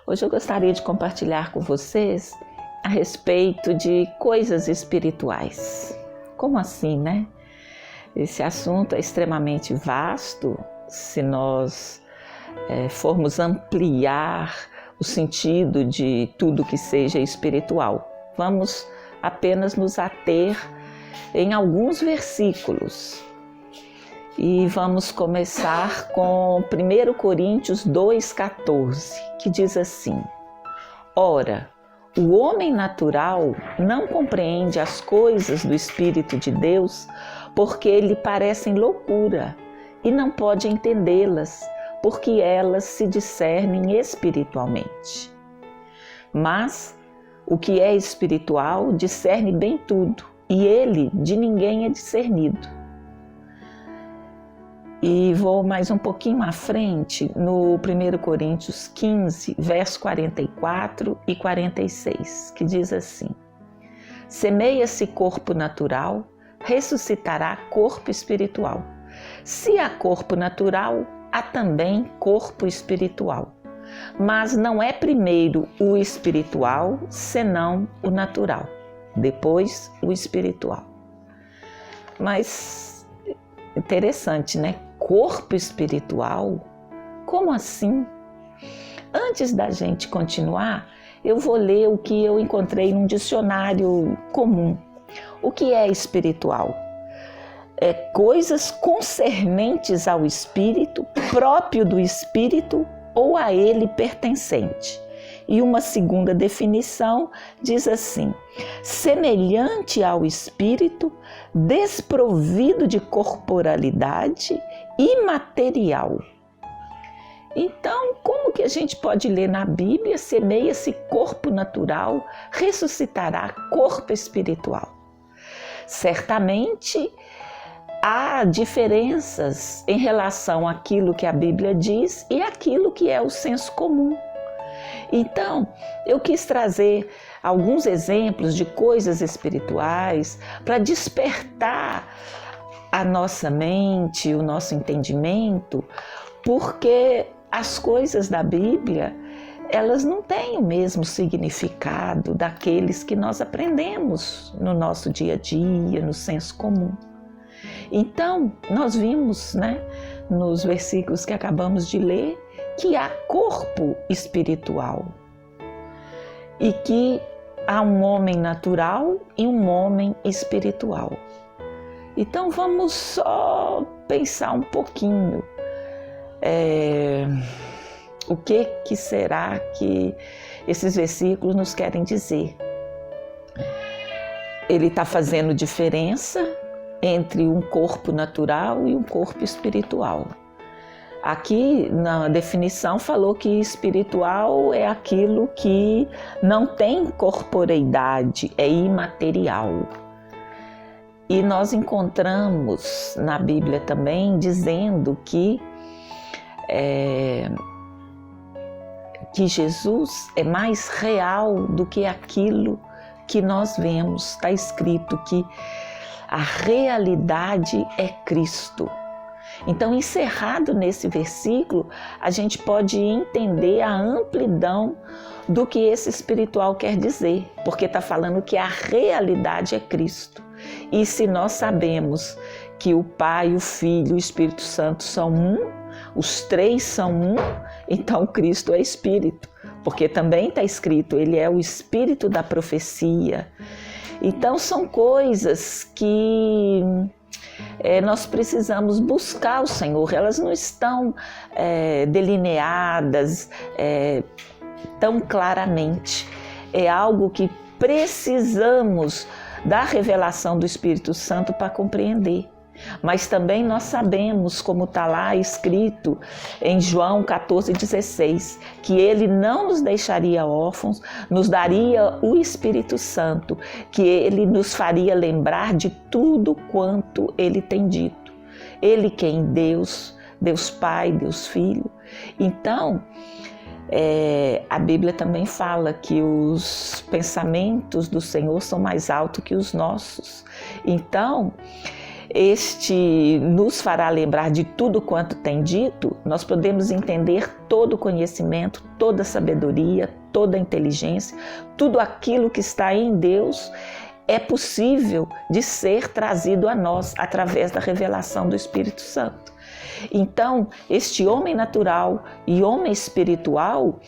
Hoje eu gostaria de compartilhar com vocês a respeito de coisas espirituais. Como assim, né? Esse assunto é extremamente vasto. Se nós formos ampliar o sentido de tudo que seja espiritual, vamos apenas nos ater em alguns versículos. E vamos começar com 1 Coríntios 2,14, que diz assim: Ora, o homem natural não compreende as coisas do Espírito de Deus, porque lhe parecem loucura, e não pode entendê-las, porque elas se discernem espiritualmente. Mas o que é espiritual discerne bem tudo, e ele de ninguém é discernido. E vou mais um pouquinho à frente, no 1 Coríntios 15, verso 44 e 46, que diz assim: Semeia-se corpo natural, ressuscitará corpo espiritual. Se há corpo natural, há também corpo espiritual. Mas não é primeiro o espiritual, senão o natural, depois o espiritual. Mas interessante, né? Corpo espiritual? Como assim? Antes da gente continuar, eu vou ler o que eu encontrei num dicionário comum. O que é espiritual? É coisas concernentes ao espírito, próprio do espírito ou a ele pertencente. E uma segunda definição diz assim: semelhante ao espírito, desprovido de corporalidade, imaterial. Então, como que a gente pode ler na Bíblia: semeia-se corpo natural, ressuscitará corpo espiritual? Certamente há diferenças em relação àquilo que a Bíblia diz e àquilo que é o senso comum. Então, eu quis trazer alguns exemplos de coisas espirituais para despertar a nossa mente, o nosso entendimento, porque as coisas da Bíblia, elas não têm o mesmo significado daqueles que nós aprendemos no nosso dia a dia, no senso comum. Então, nós vimos, nos versículos que acabamos de ler, que há corpo espiritual e que há um homem natural e um homem espiritual. Então vamos só pensar um pouquinho o que será que esses versículos nos querem dizer. Ele está fazendo diferença entre um corpo natural e um corpo espiritual. Aqui na definição falou que espiritual é aquilo que não tem corporeidade, é imaterial. E nós encontramos na Bíblia também dizendo que Jesus é mais real do que aquilo que nós vemos. Está escrito que a realidade é Cristo. Então, encerrado nesse versículo, a gente pode entender a amplidão do que esse espiritual quer dizer, porque está falando que a realidade é Cristo. E se nós sabemos que o Pai, o Filho e o Espírito Santo são um, os três são um, então Cristo é Espírito, porque também está escrito, Ele é o Espírito da profecia. Então, são coisas que nós precisamos buscar o Senhor, elas não estão delineadas tão claramente. É algo que precisamos da revelação do Espírito Santo para compreender. Mas também nós sabemos, como está lá escrito em João 14,16, que Ele não nos deixaria órfãos, nos daria o Espírito Santo, que Ele nos faria lembrar de tudo quanto Ele tem dito. Ele que é Deus, Deus Pai, Deus Filho. Então, a Bíblia também fala que os pensamentos do Senhor são mais altos que os nossos. Então, este nos fará lembrar de tudo quanto tem dito, nós podemos entender todo o conhecimento, toda a sabedoria, toda a inteligência, tudo aquilo que está em Deus é possível de ser trazido a nós através da revelação do Espírito Santo. Então, este homem natural e homem espiritual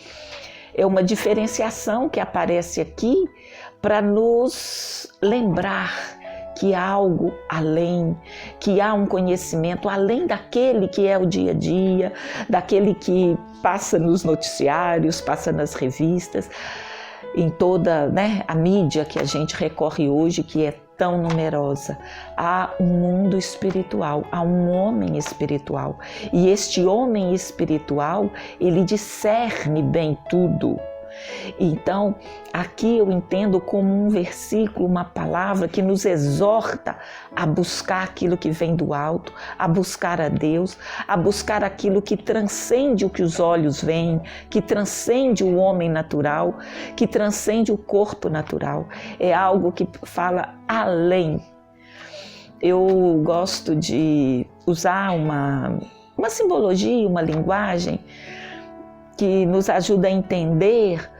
é uma diferenciação que aparece aqui para nos lembrar que há algo além, que há um conhecimento além daquele que é o dia a dia, daquele que passa nos noticiários, passa nas revistas, em toda a mídia que a gente recorre hoje, que é tão numerosa. Há um mundo espiritual, há um homem espiritual. E este homem espiritual, ele discerne bem tudo. Então, aqui eu entendo como um versículo, uma palavra que nos exorta a buscar aquilo que vem do alto, a buscar a Deus, a buscar aquilo que transcende o que os olhos veem, que transcende o homem natural, que transcende o corpo natural. É algo que fala além. Eu gosto de usar uma simbologia, uma linguagem que nos ajuda a entender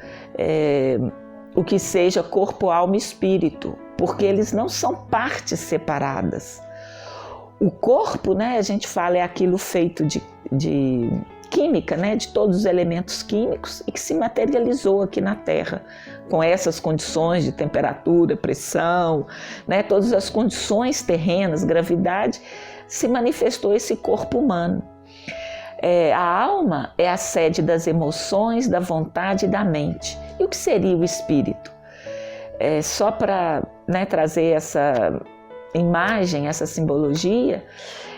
o que seja corpo, alma e espírito, porque eles não são partes separadas. O corpo, a gente fala, é aquilo feito de química, de todos os elementos químicos e que se materializou aqui na Terra, com essas condições de temperatura, pressão, todas as condições terrenas, gravidade, se manifestou esse corpo humano. A alma é a sede das emoções, da vontade e da mente. E o que seria o espírito? Só para trazer essa imagem, essa simbologia,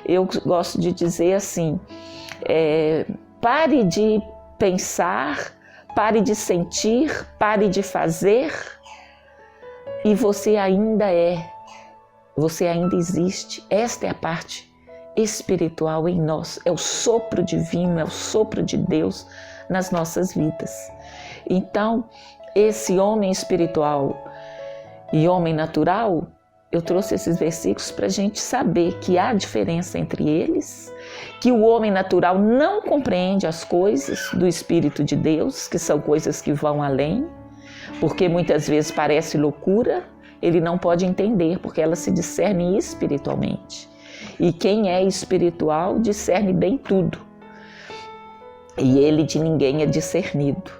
eu gosto de dizer assim, pare de pensar, pare de sentir, pare de fazer, e você ainda você ainda existe. Esta é a parte espiritual em nós, é o sopro divino, é o sopro de Deus nas nossas vidas. Então, esse homem espiritual e homem natural, eu trouxe esses versículos para a gente saber que há diferença entre eles, que o homem natural não compreende as coisas do Espírito de Deus, que são coisas que vão além, porque muitas vezes parece loucura, ele não pode entender, porque elas se discernem espiritualmente. E quem é espiritual discerne bem tudo. E ele de ninguém é discernido.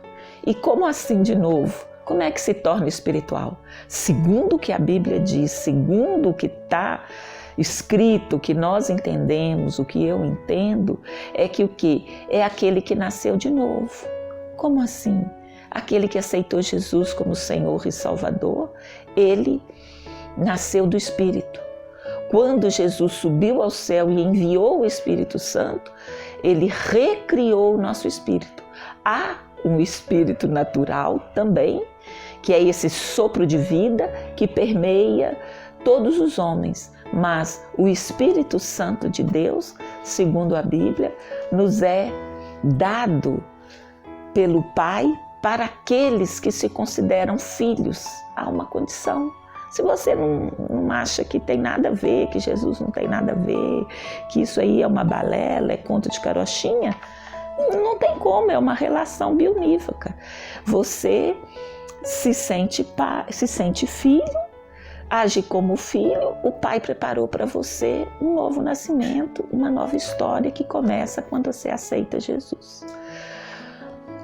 E como assim, de novo? Como é que se torna espiritual? Segundo o que a Bíblia diz, segundo o que está escrito, o que nós entendemos, o que eu entendo, é que o quê? É aquele que nasceu de novo. Como assim? Aquele que aceitou Jesus como Senhor e Salvador, ele nasceu do Espírito. Quando Jesus subiu ao céu e enviou o Espírito Santo, ele recriou o nosso espírito. Há um espírito natural também, que é esse sopro de vida que permeia todos os homens. Mas o Espírito Santo de Deus, segundo a Bíblia, nos é dado pelo Pai para aqueles que se consideram filhos. Há uma condição. Se você não acha que tem nada a ver, que Jesus não tem nada a ver, que isso aí é uma balela, é conto de carochinha, não tem como, é uma relação bionívoca. Você se sente pai, se sente filho, age como filho, o Pai preparou para você um novo nascimento, uma nova história que começa quando você aceita Jesus.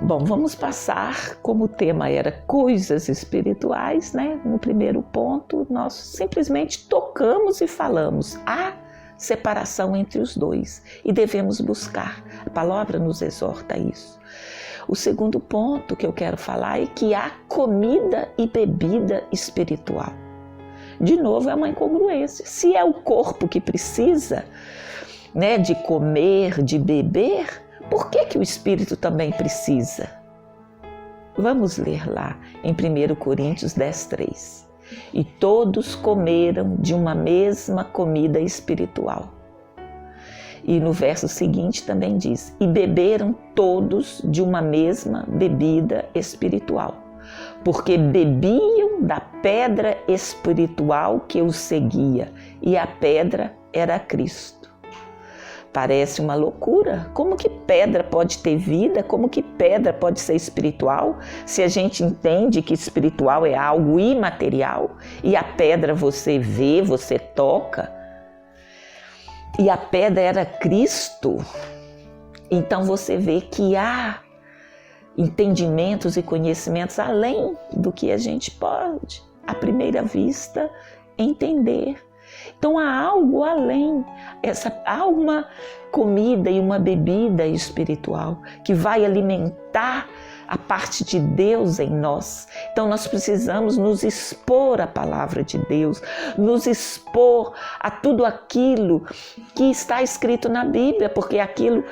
Bom, vamos passar, como o tema era coisas espirituais, no primeiro ponto nós simplesmente tocamos e falamos. Há separação entre os dois e devemos buscar. A palavra nos exorta a isso. O segundo ponto que eu quero falar é que há comida e bebida espiritual. De novo, é uma incongruência. Se é o corpo que precisa, de comer, de beber, por que o espírito também precisa? Vamos ler lá em 1 Coríntios 10:3. E todos comeram de uma mesma comida espiritual. E no verso seguinte também diz, e beberam todos de uma mesma bebida espiritual, porque bebiam da pedra espiritual que os seguia, e a pedra era Cristo. Parece uma loucura. Como que pedra pode ter vida? Como que pedra pode ser espiritual? Se a gente entende que espiritual é algo imaterial e a pedra você vê, você toca, e a pedra era Cristo, então você vê que há entendimentos e conhecimentos além do que a gente pode, à primeira vista, entender. Então há algo além, há uma comida e uma bebida espiritual que vai alimentar a parte de Deus em nós. Então nós precisamos nos expor à palavra de Deus, nos expor a tudo aquilo que está escrito na Bíblia, porque aquilo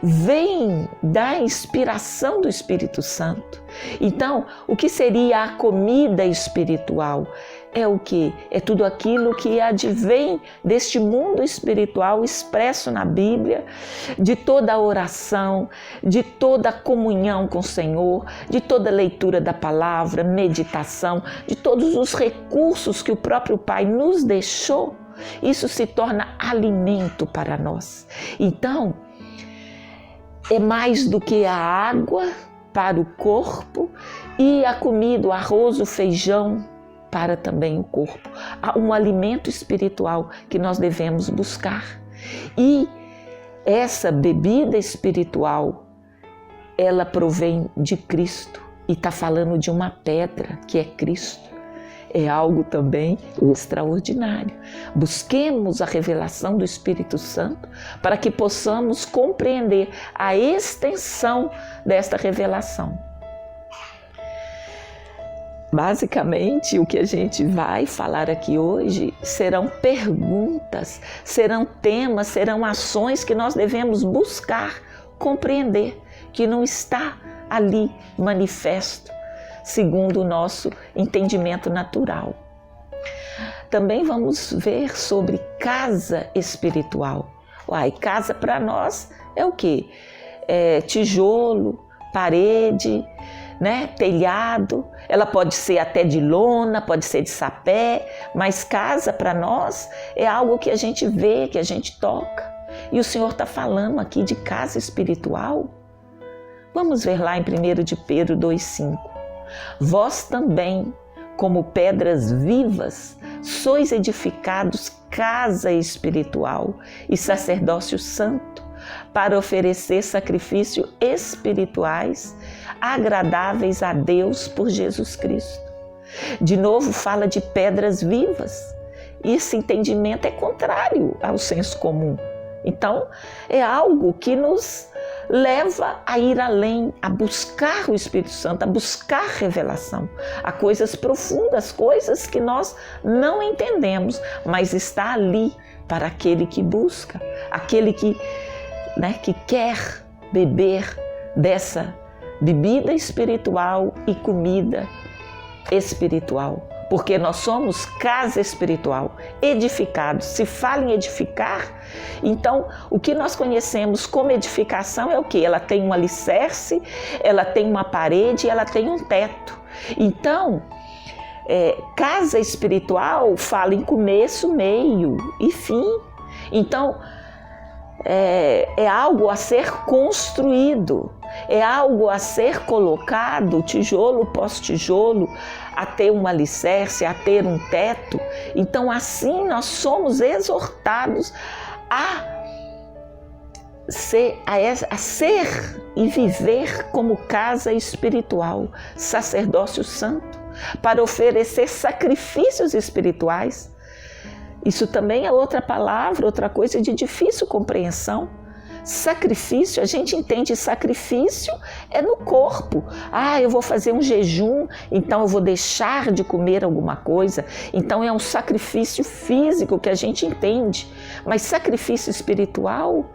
vem da inspiração do Espírito Santo. Então, o que seria a comida espiritual? É o que? É tudo aquilo que advém deste mundo espiritual expresso na Bíblia, de toda a oração, de toda a comunhão com o Senhor, de toda a leitura da palavra, meditação, de todos os recursos que o próprio Pai nos deixou. Isso se torna alimento para nós. Então, é mais do que a água para o corpo e a comida, o arroz, o feijão, para também o corpo. Há um alimento espiritual que nós devemos buscar. E essa bebida espiritual, ela provém de Cristo. E está falando de uma pedra, que é Cristo. É algo também extraordinário. Busquemos a revelação do Espírito Santo para que possamos compreender a extensão desta revelação. Basicamente, o que a gente vai falar aqui hoje serão perguntas, serão temas, serão ações que nós devemos buscar compreender, que não está ali manifesto, segundo o nosso entendimento natural. Também vamos ver sobre casa espiritual. Casa para nós é o quê? É tijolo, parede, né? Telhado. Ela pode ser até de lona, pode ser de sapé, mas casa para nós é algo que a gente vê, que a gente toca. E o Senhor está falando aqui de casa espiritual. Vamos ver lá em 1 de Pedro 2,5. Vós também, como pedras vivas, sois edificados casa espiritual e sacerdócio santo, para oferecer sacrifícios espirituais agradáveis a Deus por Jesus Cristo. De novo fala de pedras vivas. Esse entendimento é contrário ao senso comum. Então, é algo que nos leva a ir além, a buscar o Espírito Santo, a buscar revelação, a coisas profundas, coisas que nós não entendemos, mas está ali para aquele que busca, aquele que quer beber dessa bebida espiritual e comida espiritual. Porque nós somos casa espiritual, edificados. Se fala em edificar, então o que nós conhecemos como edificação é o quê? Ela tem um alicerce, ela tem uma parede, ela tem um teto. Então, casa espiritual fala em começo, meio e fim. Então, é algo a ser construído, é algo a ser colocado, tijolo pós tijolo, a ter um alicerce, a ter um teto. Então, assim, nós somos exortados a ser e viver como casa espiritual, sacerdócio santo, para oferecer sacrifícios espirituais. Isso também é outra palavra, outra coisa de difícil compreensão. Sacrifício, a gente entende sacrifício é no corpo. Eu vou fazer um jejum, então eu vou deixar de comer alguma coisa. Então é um sacrifício físico que a gente entende. Mas sacrifício espiritual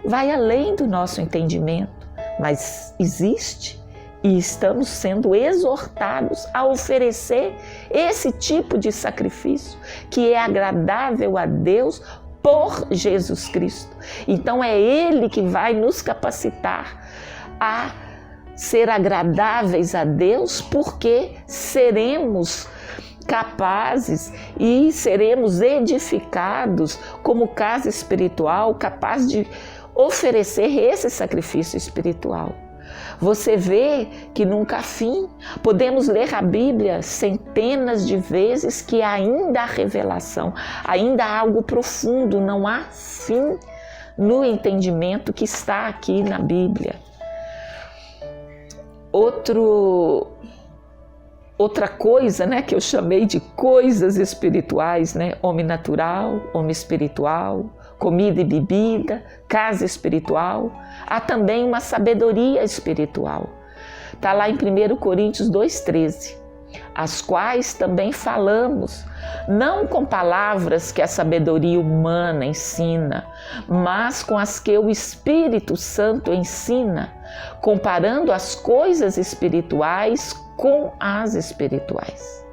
vai além do nosso entendimento. Mas existe. E estamos sendo exortados a oferecer esse tipo de sacrifício que é agradável a Deus por Jesus Cristo. Então é Ele que vai nos capacitar a ser agradáveis a Deus, porque seremos capazes e seremos edificados como casa espiritual, capaz de oferecer esse sacrifício espiritual. Você vê que nunca há fim. Podemos ler a Bíblia centenas de vezes que ainda há revelação, ainda há algo profundo, não há fim no entendimento que está aqui na Bíblia. Outra coisa, né, que eu chamei de coisas espirituais, né? Homem natural, homem espiritual, comida e bebida, casa espiritual. Há também uma sabedoria espiritual. Está lá em 1 Coríntios 2,13, as quais também falamos, não com palavras que a sabedoria humana ensina, mas com as que o Espírito Santo ensina, comparando as coisas espirituais com as espirituais.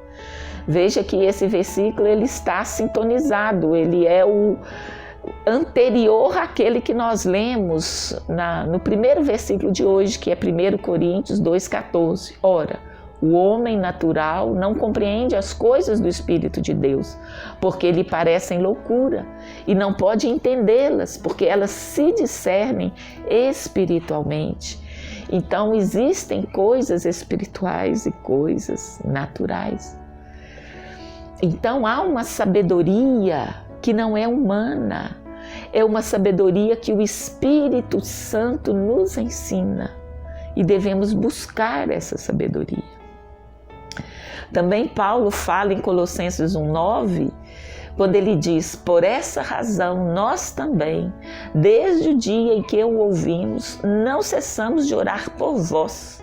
Veja que esse versículo ele está sintonizado, ele é o anterior àquele que nós lemos no primeiro versículo de hoje, que é 1 Coríntios 2,14. Ora, o homem natural não compreende as coisas do Espírito de Deus, porque lhe parecem loucura, e não pode entendê-las, porque elas se discernem espiritualmente. Então, existem coisas espirituais e coisas naturais. Então, há uma sabedoria que não é humana, é uma sabedoria que o Espírito Santo nos ensina e devemos buscar essa sabedoria. Também Paulo fala em Colossenses 1,9, quando ele diz: por essa razão nós também, desde o dia em que o ouvimos, não cessamos de orar por vós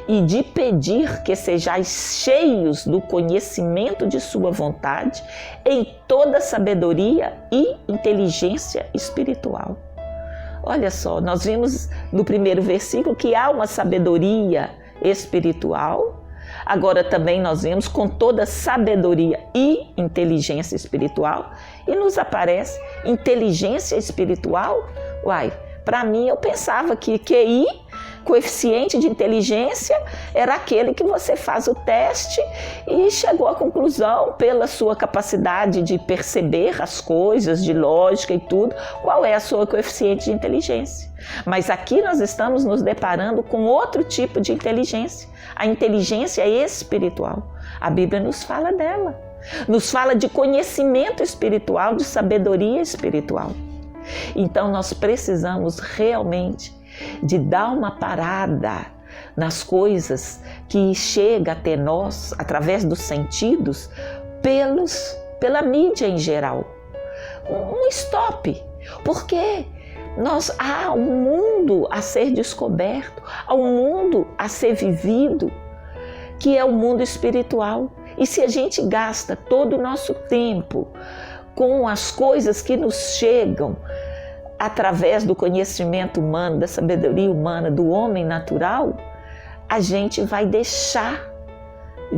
e de pedir que sejais cheios do conhecimento de sua vontade em toda sabedoria e inteligência espiritual. Olha só, nós vimos no primeiro versículo que há uma sabedoria espiritual. Agora também nós vemos com toda sabedoria e inteligência espiritual, e nos aparece inteligência espiritual. Para mim eu pensava que QI, coeficiente de inteligência, era aquele que você faz o teste e chegou à conclusão pela sua capacidade de perceber as coisas, de lógica e tudo, qual é a sua coeficiente de inteligência. Mas aqui nós estamos nos deparando com outro tipo de inteligência, a inteligência espiritual. A Bíblia nos fala dela, nos fala de conhecimento espiritual, de sabedoria espiritual. Então nós precisamos realmente de dar uma parada nas coisas que chega até nós através dos sentidos, pela mídia em geral. Um stop, porque há um mundo a ser descoberto, há um mundo a ser vivido, que é o mundo espiritual. E se a gente gasta todo o nosso tempo com as coisas que nos chegam através do conhecimento humano, da sabedoria humana, do homem natural, a gente vai deixar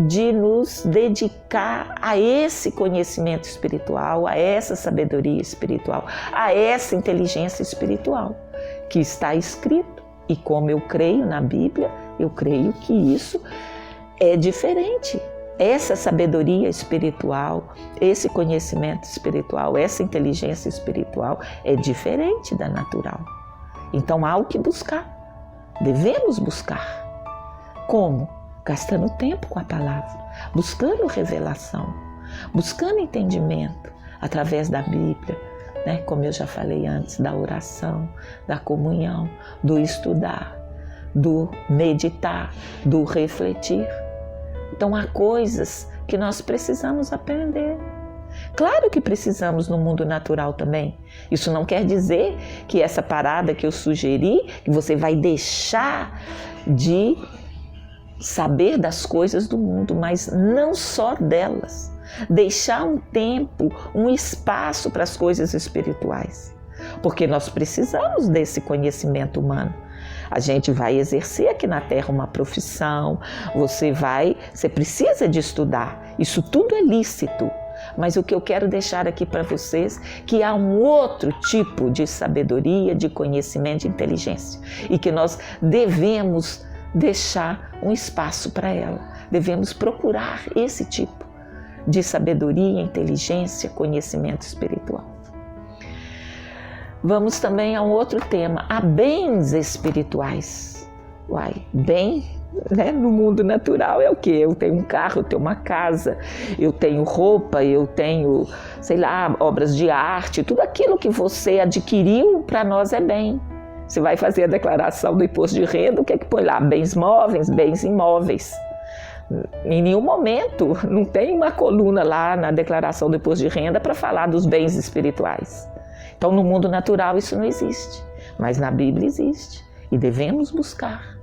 de nos dedicar a esse conhecimento espiritual, a essa sabedoria espiritual, a essa inteligência espiritual que está escrito. E como eu creio na Bíblia, eu creio que isso é diferente. Essa sabedoria espiritual, esse conhecimento espiritual, essa inteligência espiritual é diferente da natural. Então há o que buscar, devemos buscar. Como? Gastando tempo com a palavra, buscando revelação, buscando entendimento através da Bíblia, né? Como eu já falei antes, da oração, da comunhão, do estudar, do meditar, do refletir. Então há coisas que nós precisamos aprender. Claro que precisamos no mundo natural também. Isso não quer dizer que essa parada que eu sugeri, que você vai deixar de saber das coisas do mundo, mas não só delas. Deixar um tempo, um espaço para as coisas espirituais. Porque nós precisamos desse conhecimento humano. A gente vai exercer aqui na Terra uma profissão, você precisa de estudar. Isso tudo é lícito. Mas o que eu quero deixar aqui para vocês é que há um outro tipo de sabedoria, de conhecimento, de inteligência. E que nós devemos deixar um espaço para ela. Devemos procurar esse tipo de sabedoria, inteligência, conhecimento espiritual. Vamos também a um outro tema, a bens espirituais. Bem, né, no mundo natural é o quê? Eu tenho um carro, eu tenho uma casa, eu tenho roupa, eu tenho, sei lá, obras de arte, tudo aquilo que você adquiriu para nós é bem. Você vai fazer a declaração do imposto de renda, o que é que põe lá? Bens móveis, bens imóveis. Em nenhum momento não tem uma coluna lá na declaração do imposto de renda para falar dos bens espirituais. Então no mundo natural isso não existe, mas na Bíblia existe e devemos buscar.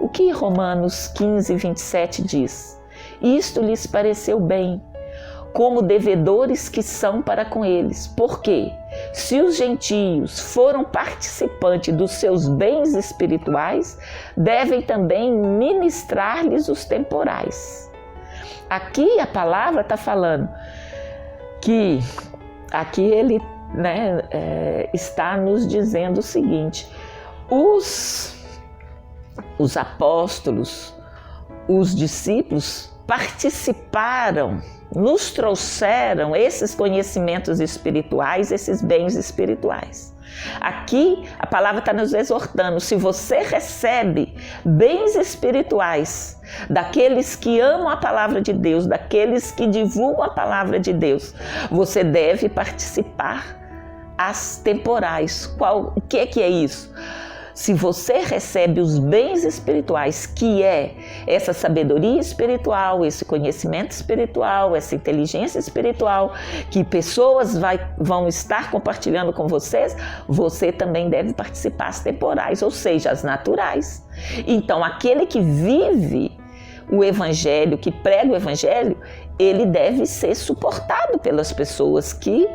O que Romanos 15, 27 diz? Isto lhes pareceu bem, como devedores que são para com eles. Porque se os gentios foram participantes dos seus bens espirituais, devem também ministrar-lhes os temporais. Aqui a palavra está falando que aqui ele está nos dizendo o seguinte: os apóstolos, os discípulos participaram, nos trouxeram esses conhecimentos espirituais, esses bens espirituais. Aqui a palavra está nos exortando: se você recebe bens espirituais daqueles que amam a palavra de Deus, daqueles que divulgam a palavra de Deus, você deve participar as temporais. O que é isso? Se você recebe os bens espirituais, que é essa sabedoria espiritual, esse conhecimento espiritual, essa inteligência espiritual, que pessoas vão estar compartilhando com vocês, você também deve participar as temporais, ou seja, as naturais. Então, aquele que vive o Evangelho, que prega o Evangelho, ele deve ser suportado pelas pessoas que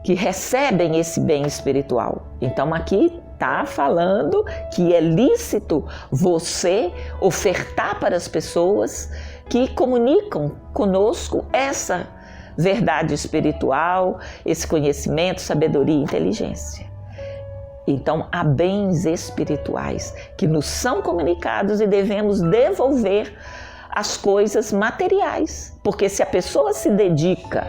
recebem esse bem espiritual. Então, aqui está falando que é lícito você ofertar para as pessoas que comunicam conosco essa verdade espiritual, esse conhecimento, sabedoria e inteligência. Então, há bens espirituais que nos são comunicados e devemos devolver as coisas materiais, porque se a pessoa se dedica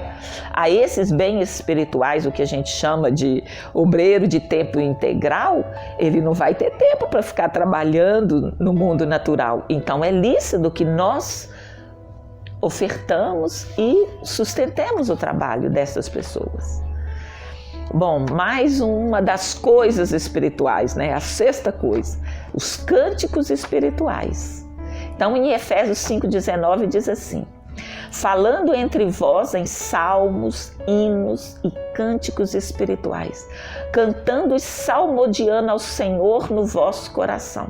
a esses bens espirituais, o que a gente chama de obreiro de tempo integral, ele não vai ter tempo para ficar trabalhando no mundo natural. Então é lícito que nós ofertamos e sustentemos o trabalho dessas pessoas. Bom, mais uma das coisas espirituais, né? A sexta coisa, os cânticos espirituais. Então, em Efésios 5,19 diz assim: falando entre vós em salmos, hinos e cânticos espirituais, cantando e salmodiando ao Senhor no vosso coração.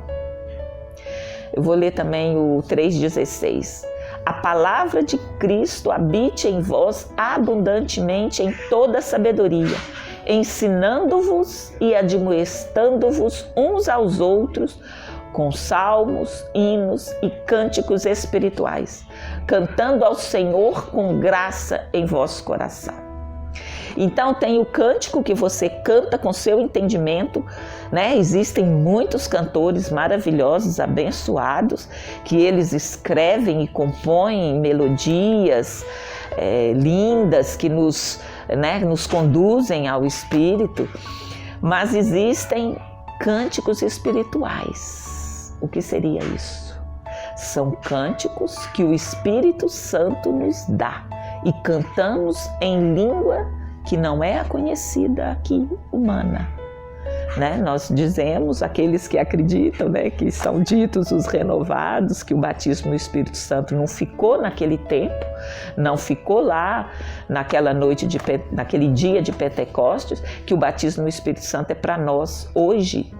Eu vou ler também o 3,16. A palavra de Cristo habite em vós abundantemente em toda sabedoria, ensinando-vos e admoestando-vos uns aos outros com salmos, hinos e cânticos espirituais, cantando ao Senhor com graça em vosso coração. Então tem o cântico que você canta com seu entendimento, né? Existem muitos cantores maravilhosos, abençoados, que eles escrevem e compõem melodias lindas que nos conduzem ao Espírito, mas existem cânticos espirituais. O que seria isso? São cânticos que o Espírito Santo nos dá e cantamos em língua que não é a conhecida aqui humana. Né? Nós dizemos, aqueles que acreditam, né, que são ditos os renovados, que o batismo no Espírito Santo não ficou naquele tempo, não ficou lá naquela noite, naquele dia de Pentecostes, que o batismo no Espírito Santo é para nós hoje.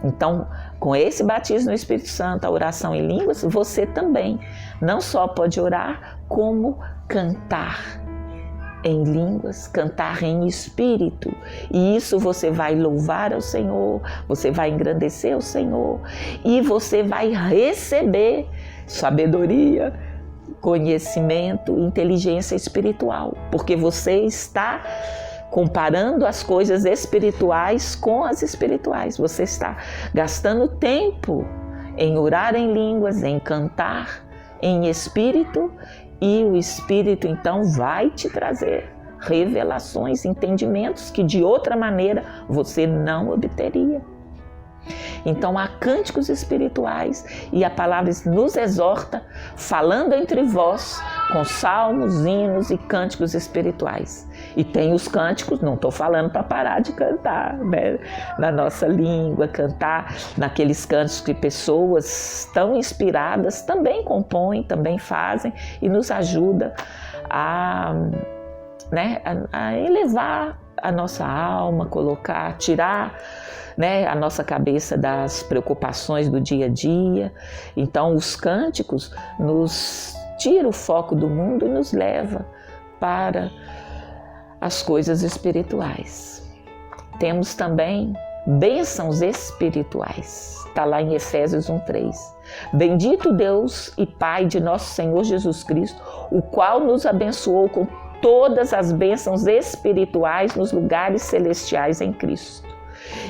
Então, com esse batismo no Espírito Santo, a oração em línguas, você também não só pode orar, como cantar em línguas, cantar em espírito. E isso você vai louvar ao Senhor, você vai engrandecer ao Senhor e você vai receber sabedoria, conhecimento, inteligência espiritual, porque você está comparando as coisas espirituais com as espirituais. Você está gastando tempo em orar em línguas, em cantar em espírito E o Espírito então vai te trazer revelações, entendimentos que de outra maneira você não obteria. Então há cânticos espirituais e a palavra nos exorta, falando entre vós, com salmos, hinos e cânticos espirituais. E tem os cânticos, não estou falando para parar de cantar, né? Na nossa língua, cantar naqueles cânticos que pessoas tão inspiradas também compõem, também fazem e nos ajuda a elevar a nossa alma, tirar a nossa cabeça das preocupações do dia a dia. Então os cânticos nos tiram o foco do mundo e nos leva para as coisas espirituais. Temos também bênçãos espirituais. Está lá em Efésios 1:3. Bendito Deus e Pai de nosso Senhor Jesus Cristo, o qual nos abençoou com todas as bênçãos espirituais nos lugares celestiais em Cristo.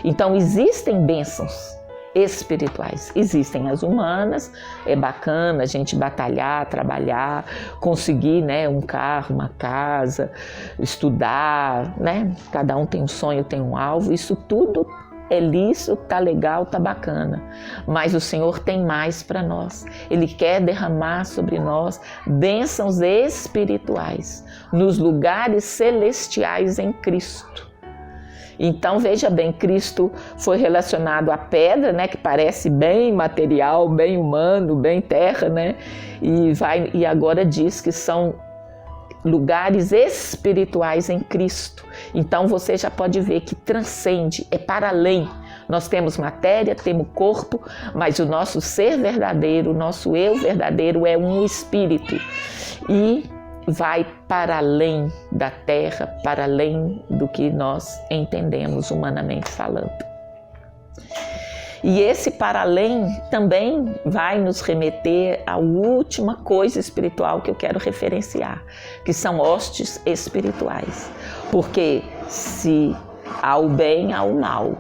Então existem bênçãos espirituais, existem as humanas, é bacana a gente batalhar, trabalhar, conseguir um carro, uma casa, estudar, cada um tem um sonho, tem um alvo, isso tudo é lícito, tá legal, tá bacana, mas o Senhor tem mais para nós. Ele quer derramar sobre nós bênçãos espirituais nos lugares celestiais em Cristo. Então veja bem, Cristo foi relacionado à pedra, que parece bem material, bem humano, bem terra, e agora diz que são lugares espirituais em Cristo. Então você já pode ver que transcende, é para além. Nós temos matéria, temos corpo, mas o nosso ser verdadeiro, o nosso eu verdadeiro é um espírito e vai para além da terra, para além do que nós entendemos humanamente falando. E esse para além também vai nos remeter à última coisa espiritual que eu quero referenciar, que são hostes espirituais. Porque se há o bem, há o mal.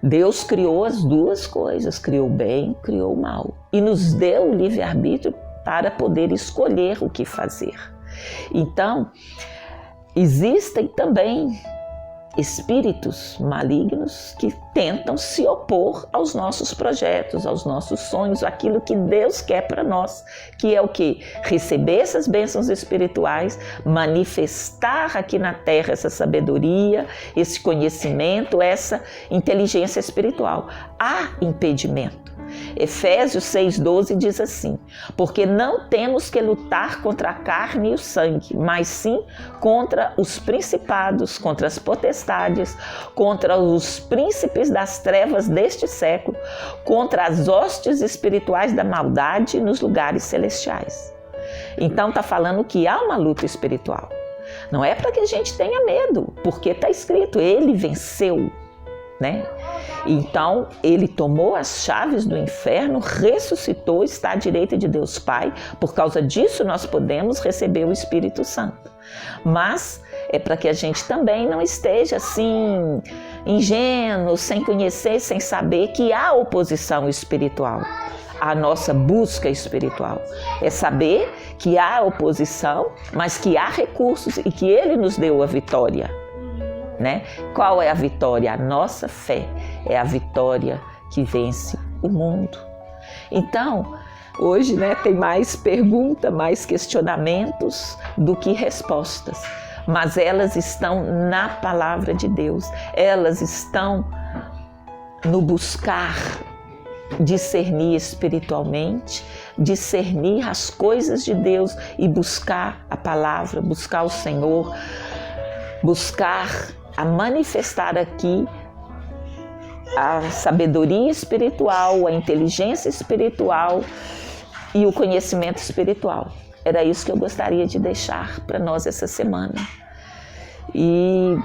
Deus criou as duas coisas, criou o bem, criou o mal. E nos deu o livre-arbítrio para poder escolher o que fazer. Então, existem também espíritos malignos que tentam se opor aos nossos projetos, aos nossos sonhos, aquilo que Deus quer para nós, que é o quê? Receber essas bênçãos espirituais, manifestar aqui na terra essa sabedoria, esse conhecimento, essa inteligência espiritual. Há impedimento. Efésios 6,12 diz assim: porque não temos que lutar contra a carne e o sangue, mas sim contra os principados, contra as potestades, contra os príncipes das trevas deste século, contra as hostes espirituais da maldade nos lugares celestiais. Então está falando que há uma luta espiritual. Não é para que a gente tenha medo, porque está escrito, ele venceu. Então ele tomou as chaves do inferno, ressuscitou, está à direita de Deus Pai. Por causa disso nós podemos receber o Espírito Santo. Mas é para que a gente também não esteja assim ingênuo, sem conhecer, sem saber que há oposição espiritual. A nossa busca espiritual é saber que há oposição, mas que há recursos e que Ele nos deu a vitória. Qual é a vitória? A nossa fé é a vitória que vence o mundo. Então, hoje tem mais perguntas, mais questionamentos do que respostas, mas elas estão na palavra de Deus, elas estão no buscar discernir espiritualmente, discernir as coisas de Deus e buscar a palavra, buscar o Senhor, buscar a manifestar aqui a sabedoria espiritual, a inteligência espiritual e o conhecimento espiritual. Era isso que eu gostaria de deixar para nós essa semana. E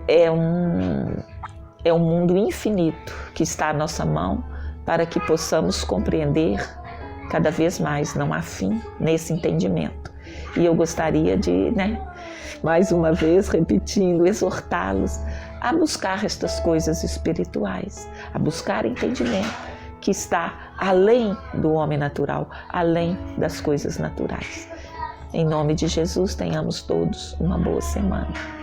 é um mundo infinito que está à nossa mão para que possamos compreender cada vez mais. Não há fim nesse entendimento. E eu gostaria de, mais uma vez, repetindo, exortá-los a buscar estas coisas espirituais, a buscar entendimento que está além do homem natural, além das coisas naturais. Em nome de Jesus, tenhamos todos uma boa semana.